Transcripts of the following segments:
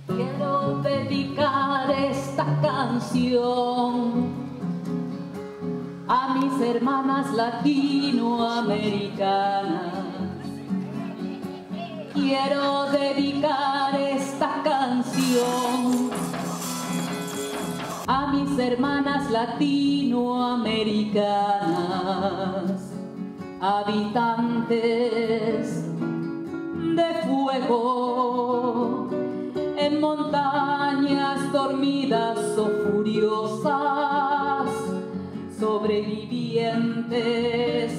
Quiero dedicar esta canción a mis hermanas latinoamericanas. Quiero dedicar esta canción a mis hermanas latinoamericanas, habitantes de fuego, en montañas dormidas o furiosas, sobrevivientes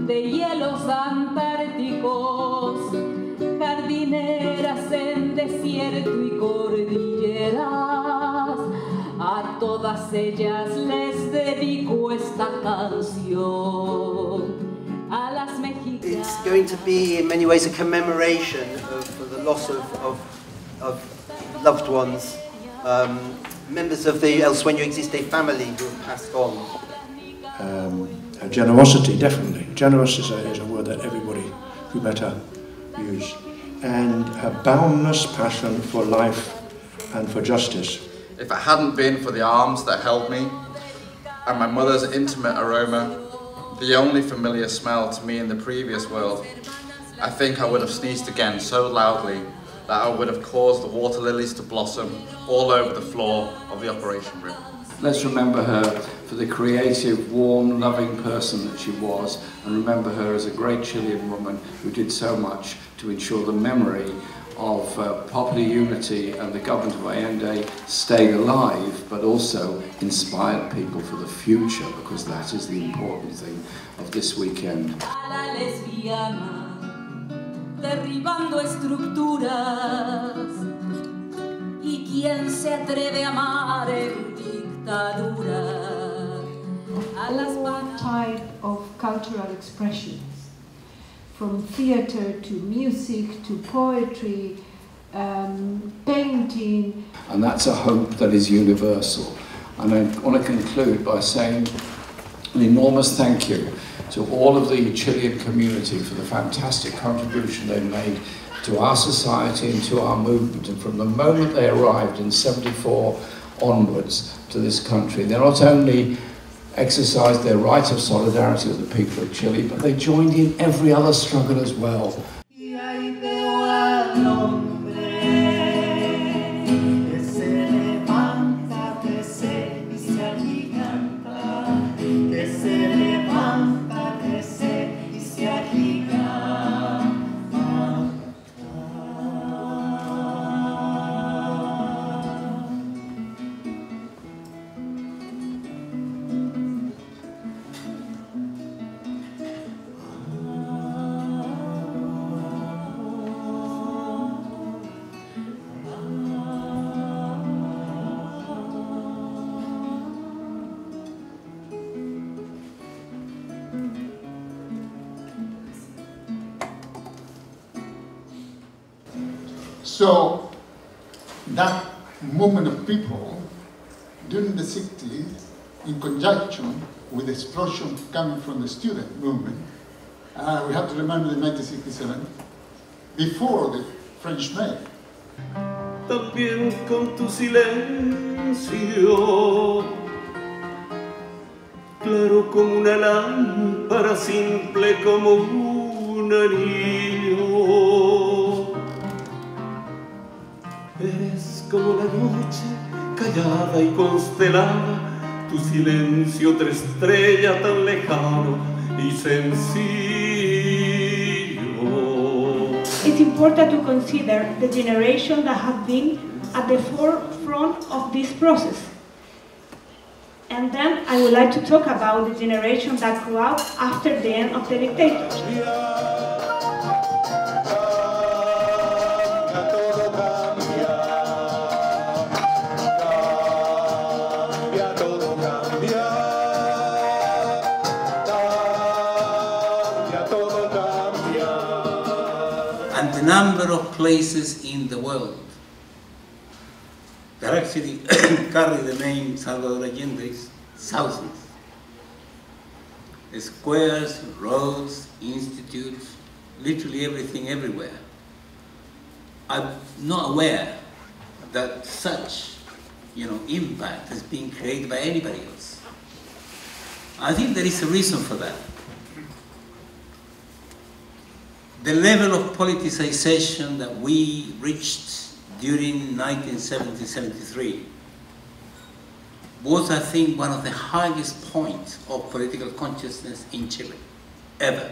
de hielos antárticos, jardineras en desierto y cordilleras. A todas ellas les dedico esta canción. A las mexicanas. It's going to be in many ways a commemoration of the loss of loved ones, members of the Sueno Existe family who have passed on. Generosity, definitely. Generous is a word that everybody who met her used. And a boundless passion for life and for justice. If it hadn't been for the arms that held me and my mother's intimate aroma, the only familiar smell to me in the previous world, I think I would have sneezed again so loudly that I would have caused the water lilies to blossom all over the floor of the operation room. Let's remember her for the creative, warm, loving person that she was, and remember her as a great Chilean woman who did so much to ensure the memory of popular unity and the government of Allende stayed alive, but also inspired people for the future, because that is the important thing of this weekend. Derribando estructuras, y quién se atreve a amar en dictadura. All type of cultural expressions, from theater to music to poetry, painting. And that's a hope that is universal. And I want to conclude by saying an enormous thank you to all of the Chilean community for the fantastic contribution they made to our society and to our movement. And from the moment they arrived in '74 onwards to this country, they not only exercised their right of solidarity with the people of Chile, but they joined in every other struggle as well. So that movement of people during the 60s, in conjunction with the explosion coming from the student movement, we have to remember the 1967, before the French May. También con tu silencio, claro como una lámpara, simple como un anillo. Eres como la noche, callada y constelada, tu silencio otra estrella tan lejano y sencillo. It's important to consider the generation that have been at the forefront of this process. And then I would like to talk about the generation that grew up after the end of the dictatorship. And the number of places in the world that actually carry the name Salvador Allende is thousands. Squares, roads, institutes, literally everything everywhere. I'm not aware that such, impact is being created by anybody else. I think there is a reason for that. The level of politicization that we reached during 1970-73 was, I think, one of the highest points of political consciousness in Chile, ever.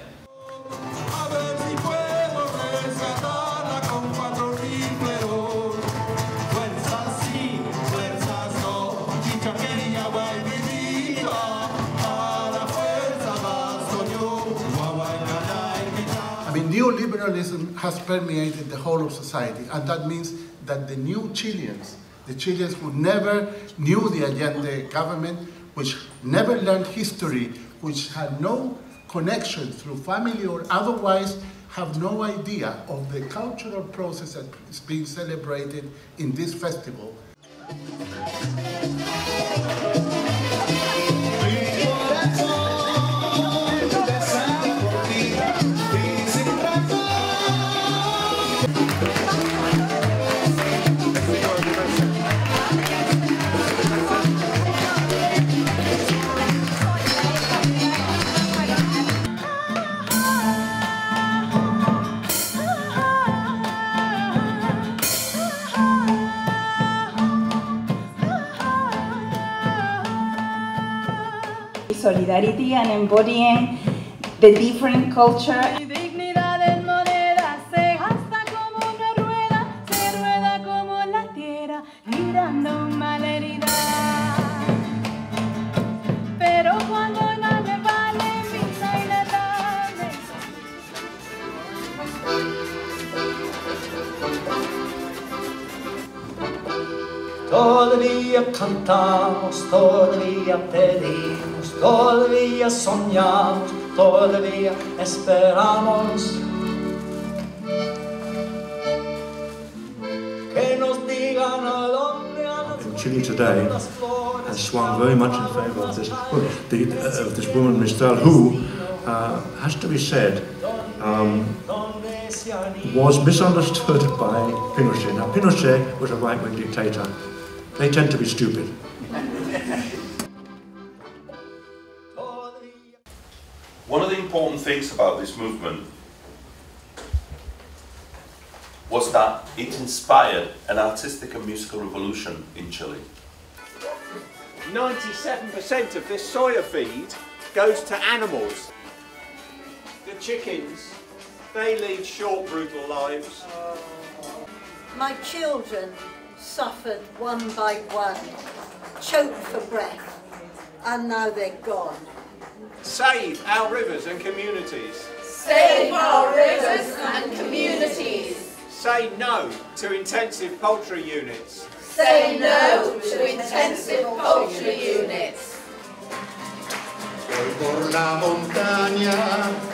Neoliberalism has permeated the whole of society, and that means that the new Chileans, the Chileans who never knew the Allende government, which never learned history, which had no connection through family or otherwise, have no idea of the cultural process that is being celebrated in this festival. Solidarity and embodying the different culture. Mi dignidad en moneda se gasta como una rueda, se rueda como la tierra, girando malherida. Pero cuando nada vale, misa y la tarde. Todavía cantamos, todavía pedimos, todavía soñamos, todavía esperamos. Que nos digan a dónde in Chile today has swung very much in favour of this, of this woman, Mistal, who, has to be said, was misunderstood by Pinochet. Now, Pinochet was a right-wing dictator. They tend to be stupid. One of the important things about this movement was that it inspired an artistic and musical revolution in Chile. 97% of this soya feed goes to animals. The chickens, they lead short, brutal lives. My children suffered one by one, choked for breath, and now they're gone. Save our rivers and communities. Save our rivers and communities. Say no to intensive poultry units. Say no to intensive poultry units. Voy por la montaña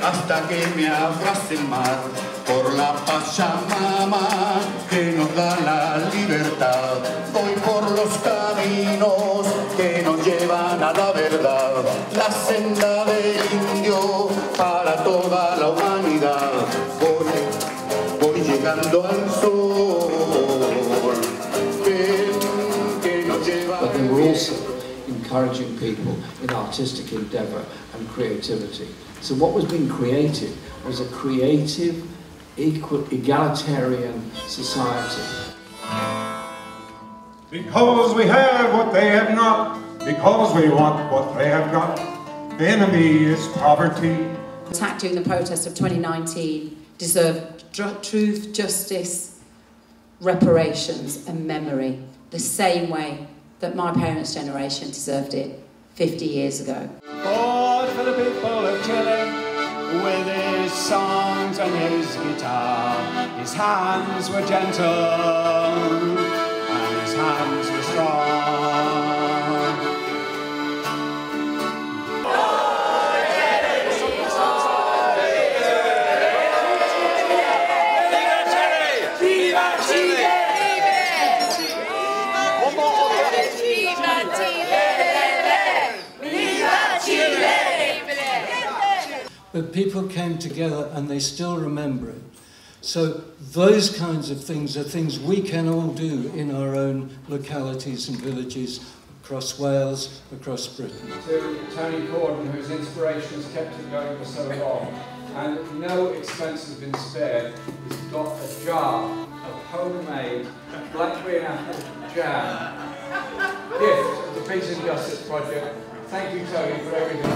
hasta que me abrace el mar, por la Pachamama que nos da la libertad. Voy por los caminos que nos llevan a la verdad, la senda del indio para toda la humanidad. Voy llegando al sol que nos lleva. But they were also encouraging people in artistic endeavour and creativity. So what was being created was a creative, egalitarian society. Because we have what they have not, because we want what they have got, the enemy is poverty. Attack during the protests of 2019 deserved truth, justice, reparations and memory, the same way that my parents' generation deserved it 50 years ago. Fought for the people of Chile with his songs and his guitar. His hands were gentle and his hands were strong. But people came together and they still remember it. So those kinds of things are things we can all do in our own localities and villages across Wales, across Britain. To Tony Corden, whose inspiration has kept it going for so long, and no expense has been spared. He's got a jar of homemade blackberry and apple jam, gift of the Peace and Justice Project. Thank you, Tony, for everything.